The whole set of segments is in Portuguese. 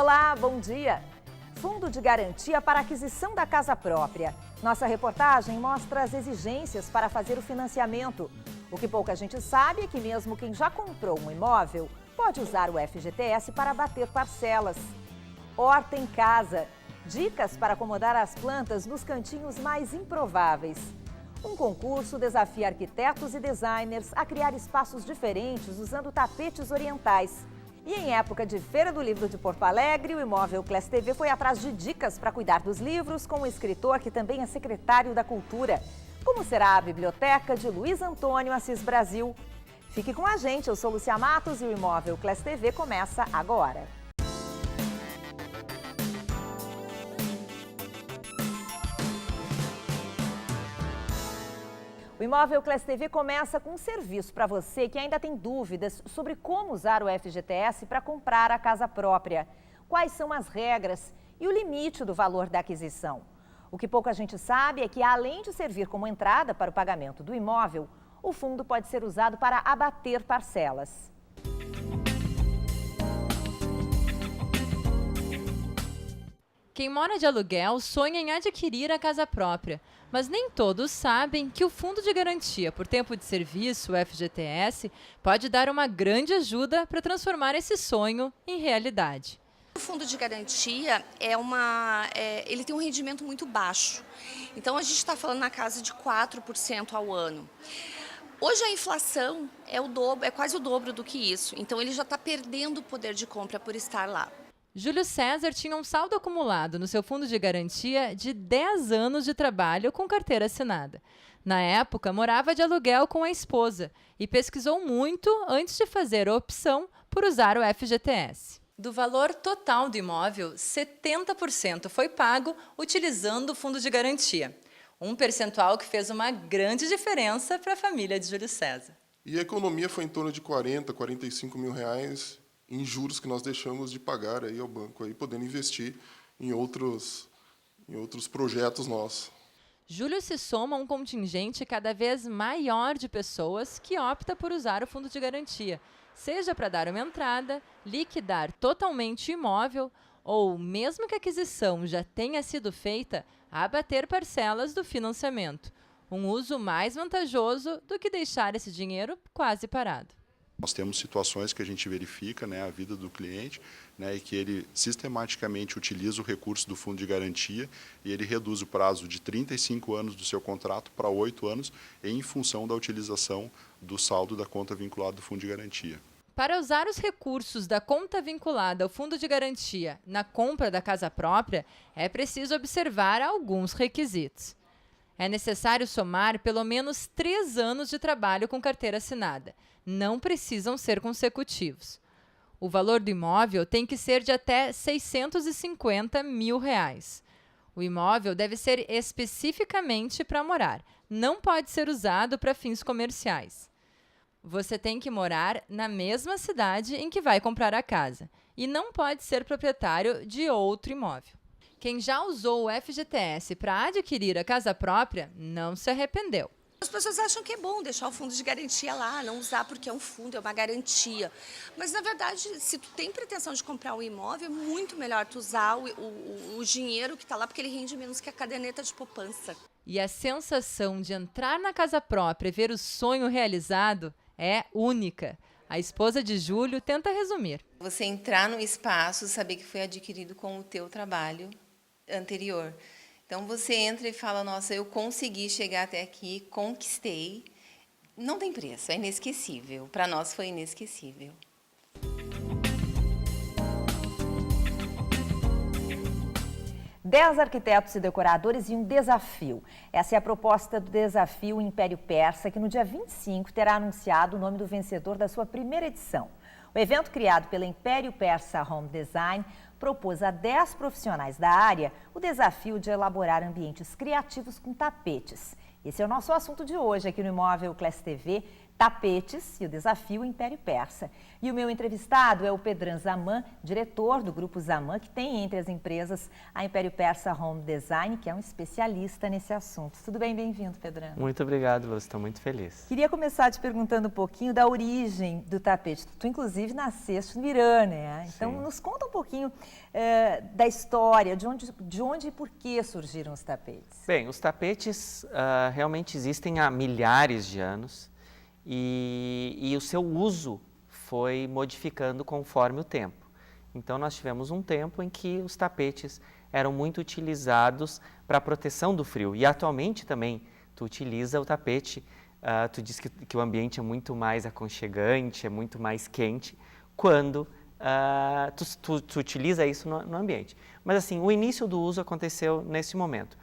Olá, bom dia! Fundo de garantia para aquisição da casa própria. Nossa reportagem mostra as exigências para fazer o financiamento. O que pouca gente sabe é que mesmo quem já comprou um imóvel pode usar o FGTS para abater parcelas. Horta em casa. Dicas para acomodar as plantas nos cantinhos mais improváveis. Um concurso desafia arquitetos e designers a criar espaços diferentes usando tapetes orientais. E em época de Feira do Livro de Porto Alegre, o Imóvel Class TV foi atrás de dicas para cuidar dos livros com um escritor que também é secretário da Cultura. Como será a biblioteca de Luiz Antônio Assis Brasil? Fique com a gente, eu sou Lúcia Matos e o Imóvel Class TV começa agora. O Imóvel Class TV começa com um serviço para você que ainda tem dúvidas sobre como usar o FGTS para comprar a casa própria. Quais são as regras e o limite do valor da aquisição? O que pouca gente sabe é que, além de servir como entrada para o pagamento do imóvel, o fundo pode ser usado para abater parcelas. Quem mora de aluguel sonha em adquirir a casa própria, mas nem todos sabem que o Fundo de Garantia por Tempo de Serviço, o FGTS, pode dar uma grande ajuda para transformar esse sonho em realidade. O fundo de garantia ele tem um rendimento muito baixo, então a gente está falando na casa de 4% ao ano. Hoje a inflação é quase o dobro do que isso, então ele já está perdendo o poder de compra por estar lá. Júlio César tinha um saldo acumulado no seu fundo de garantia de 10 anos de trabalho com carteira assinada. Na época, morava de aluguel com a esposa e pesquisou muito antes de fazer a opção por usar o FGTS. Do valor total do imóvel, 70% foi pago utilizando o fundo de garantia. Um percentual que fez uma grande diferença para a família de Júlio César. E a economia foi em torno de 40, 45 mil reais em juros que nós deixamos de pagar aí ao banco, aí podendo investir em outros projetos nossos. Júlio se soma a um contingente cada vez maior de pessoas que opta por usar o fundo de garantia, seja para dar uma entrada, liquidar totalmente o imóvel ou, mesmo que a aquisição já tenha sido feita, abater parcelas do financiamento. Um uso mais vantajoso do que deixar esse dinheiro quase parado. Nós temos situações que a gente verifica, a vida do cliente, e que ele sistematicamente utiliza o recurso do fundo de garantia e ele reduz o prazo de 35 anos do seu contrato para 8 anos em função da utilização do saldo da conta vinculada do fundo de garantia. Para usar os recursos da conta vinculada ao fundo de garantia na compra da casa própria, é preciso observar alguns requisitos. É necessário somar pelo menos 3 anos de trabalho com carteira assinada. Não precisam ser consecutivos. O valor do imóvel tem que ser de até 650 mil reais. O imóvel deve ser especificamente para morar. Não pode ser usado para fins comerciais. Você tem que morar na mesma cidade em que vai comprar a casa e não pode ser proprietário de outro imóvel. Quem já usou o FGTS para adquirir a casa própria não se arrependeu. As pessoas acham que é bom deixar o fundo de garantia lá, não usar porque é um fundo, é uma garantia. Mas, na verdade, se tu tem pretensão de comprar um imóvel, é muito melhor tu usar o dinheiro que está lá, porque ele rende menos que a caderneta de poupança. E a sensação de entrar na casa própria e ver o sonho realizado é única. A esposa de Júlio tenta resumir. Você entrar no espaço, saber que foi adquirido com o teu trabalho anterior. Então você entra e fala, nossa, eu consegui chegar até aqui, conquistei. Não tem preço, é inesquecível. Para nós foi inesquecível. Dez arquitetos e decoradores e um desafio. Essa é a proposta do desafio Império Persa, que no dia 25 terá anunciado o nome do vencedor da sua primeira edição. O evento, criado pela Império Persa Home Design, propôs a 10 profissionais da área o desafio de elaborar ambientes criativos com tapetes. Esse é o nosso assunto de hoje aqui no Imóvel Class TV. Tapetes e o Desafio Império Persa. E o meu entrevistado é o Pedram Zaman, diretor do Grupo Zaman, que tem entre as empresas a Império Persa Home Design, que é um especialista nesse assunto. Tudo bem? Bem-vindo, Pedram. Muito obrigado, Lúcia. Estou muito feliz. Queria começar te perguntando um pouquinho da origem do tapete. Tu, inclusive, nasceste no Irã, né? Então, Sim. nos conta um pouquinho da história, de onde e por que surgiram os tapetes. Bem, os tapetes realmente existem há milhares de anos e o seu uso foi modificando conforme o tempo. Então, nós tivemos um tempo em que os tapetes eram muito utilizados para a proteção do frio. E, atualmente, também, tu utiliza o tapete, tu diz que o ambiente é muito mais aconchegante, é muito mais quente, quando tu utiliza isso no ambiente. Mas, assim, o início do uso aconteceu nesse momento.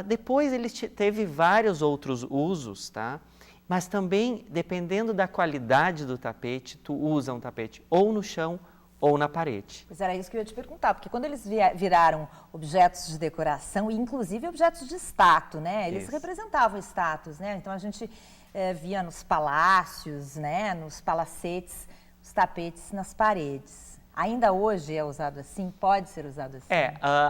Depois, ele teve vários outros usos, tá? Mas também, dependendo da qualidade do tapete, tu usa um tapete ou no chão ou na parede. Pois era isso que eu ia te perguntar, porque quando eles viraram objetos de decoração, e inclusive objetos de status, né? Eles Isso. representavam status, né? Então a gente via nos palácios, né? Nos palacetes, os tapetes nas paredes. Ainda hoje é usado assim? Pode ser usado assim?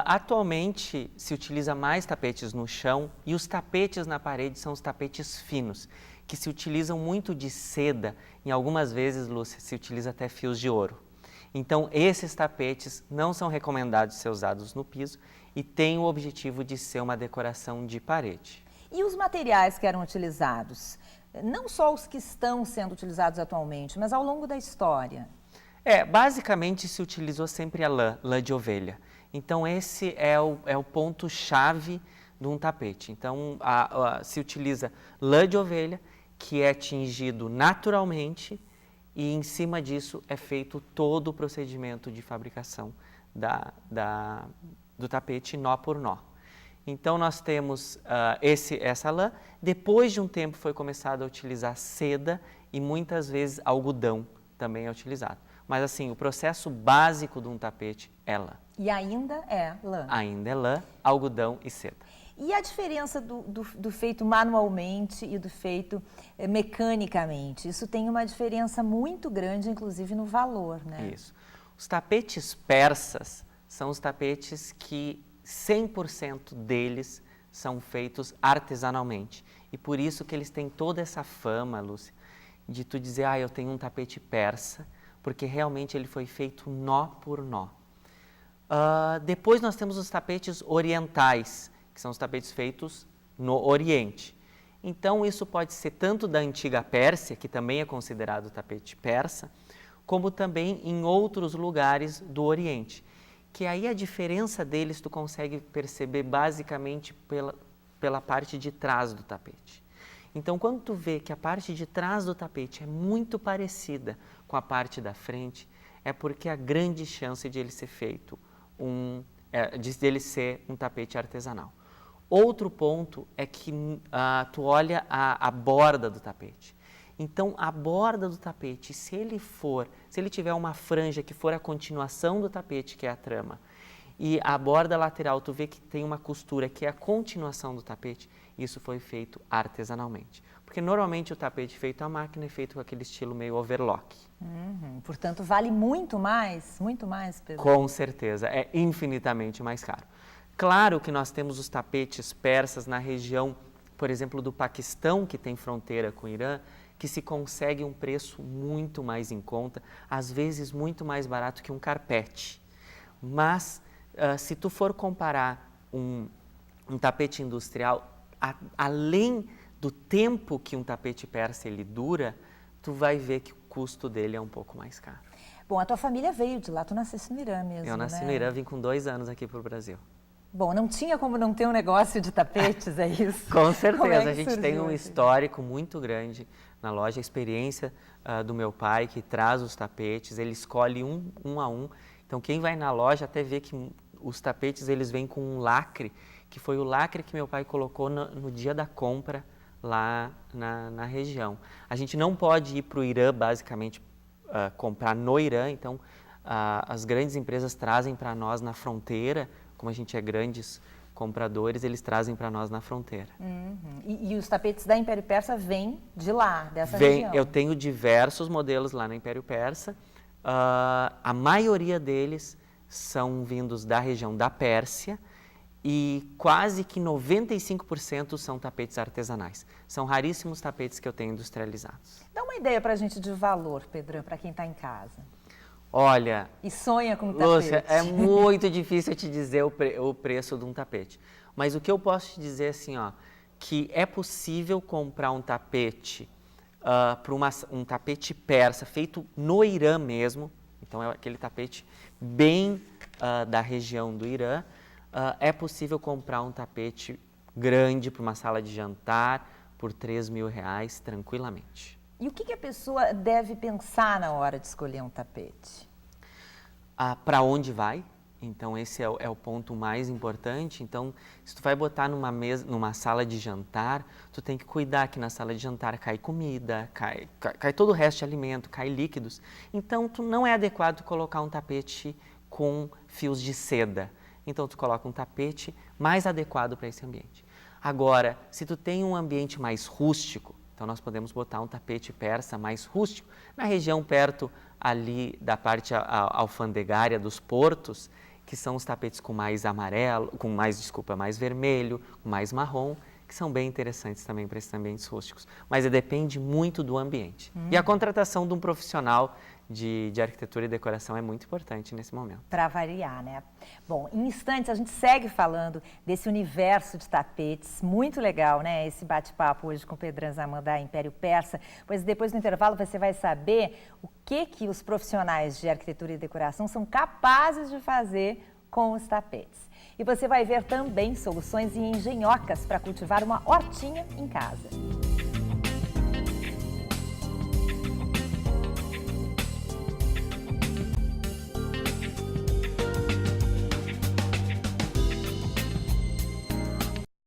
Atualmente se utiliza mais tapetes no chão e os tapetes na parede são os tapetes finos, que se utilizam muito de seda, em algumas vezes, Lúcia, se utiliza até fios de ouro. Então, esses tapetes não são recomendados ser usados no piso e têm o objetivo de ser uma decoração de parede. E os materiais que eram utilizados? Não só os que estão sendo utilizados atualmente, mas ao longo da história. Basicamente se utilizou sempre a lã de ovelha. Então, esse é o ponto-chave de um tapete. Então, se utiliza lã de ovelha, que é tingido naturalmente, e em cima disso é feito todo o procedimento de fabricação do tapete nó por nó. Então, nós temos essa lã. Depois de um tempo foi começado a utilizar seda e muitas vezes algodão também é utilizado. Mas assim, o processo básico de um tapete é lã. E ainda é lã. Ainda é lã, algodão e seda. E a diferença do feito manualmente e do feito mecanicamente? Isso tem uma diferença muito grande, inclusive no valor, né? Isso. Os tapetes persas são os tapetes que 100% deles são feitos artesanalmente. E por isso que eles têm toda essa fama, Lúcia, de tu dizer, eu tenho um tapete persa, porque realmente ele foi feito nó por nó. Depois nós temos os tapetes orientais, que são os tapetes feitos no Oriente. Então, isso pode ser tanto da antiga Pérsia, que também é considerado tapete persa, como também em outros lugares do Oriente. Que aí a diferença deles tu consegue perceber basicamente pela parte de trás do tapete. Então, quando tu vê que a parte de trás do tapete é muito parecida com a parte da frente, é porque há grande chance de ele ser feito de ele ser um tapete artesanal. Outro ponto é que tu olha a borda do tapete. Então, a borda do tapete, se ele tiver uma franja que for a continuação do tapete, que é a trama, e a borda lateral, tu vê que tem uma costura que é a continuação do tapete, isso foi feito artesanalmente. Porque normalmente o tapete feito à máquina é feito com aquele estilo meio overlock. Portanto, vale muito mais, Pedro? Com certeza, é infinitamente mais caro. Claro que nós temos os tapetes persas na região, por exemplo, do Paquistão, que tem fronteira com o Irã, que se consegue um preço muito mais em conta, às vezes muito mais barato que um carpete. Mas, se tu for comparar um tapete industrial, além do tempo que um tapete persa ele dura, tu vai ver que o custo dele é um pouco mais caro. Bom, a tua família veio de lá, tu nasceste no Irã mesmo, Eu nasci no Irã, vim com 2 anos aqui para o Brasil. Bom, não tinha como não ter um negócio de tapetes, é isso? Com certeza, Como é que a gente tem um histórico muito grande na loja, a experiência do meu pai que traz os tapetes, ele escolhe um a um. Então, quem vai na loja até vê que os tapetes eles vêm com um lacre, que foi o lacre que meu pai colocou no dia da compra lá na região. A gente não pode ir para o Irã, basicamente, comprar no Irã, então as grandes empresas trazem para nós na fronteira, como a gente é grandes compradores, eles trazem para nós na fronteira. E os tapetes da Império Persa vêm de lá, dessa região? Eu tenho diversos modelos lá na Império Persa. A maioria deles são vindos da região da Pérsia e quase que 95% são tapetes artesanais. São raríssimos tapetes que eu tenho industrializados. Dá uma ideia para a gente de valor, Pedrão, para quem está em casa. Olha... E sonha com tapete. Lúcia, é muito difícil eu te dizer o preço de um tapete. Mas o que eu posso te dizer assim, ó, que é possível comprar um tapete, um tapete persa, feito no Irã mesmo. Então, é aquele tapete bem da região do Irã. É possível comprar um tapete grande para uma sala de jantar por R$3.000 tranquilamente. E o que a pessoa deve pensar na hora de escolher um tapete? Para onde vai? Então, esse é o ponto mais importante. Então, se tu vai botar numa sala de jantar, tu tem que cuidar que na sala de jantar cai comida, cai todo o resto de alimento, cai líquidos. Então, não é adequado colocar um tapete com fios de seda. Então, tu coloca um tapete mais adequado para esse ambiente. Agora, se tu tem um ambiente mais rústico, então nós podemos botar um tapete persa mais rústico na região perto ali da parte alfandegária dos portos, que são os tapetes com mais amarelo, mais vermelho, com mais marrom, que são bem interessantes também para esses ambientes rústicos. Mas depende muito do ambiente. E a contratação de um profissional de arquitetura e decoração é muito importante nesse momento. Para variar, né? Bom, em instantes a gente segue falando desse universo de tapetes, muito legal, né? Esse bate-papo hoje com o Pedram Zaman da Império Persa, pois depois do intervalo você vai saber o que os profissionais de arquitetura e decoração são capazes de fazer com os tapetes. E você vai ver também soluções engenhocas para cultivar uma hortinha em casa.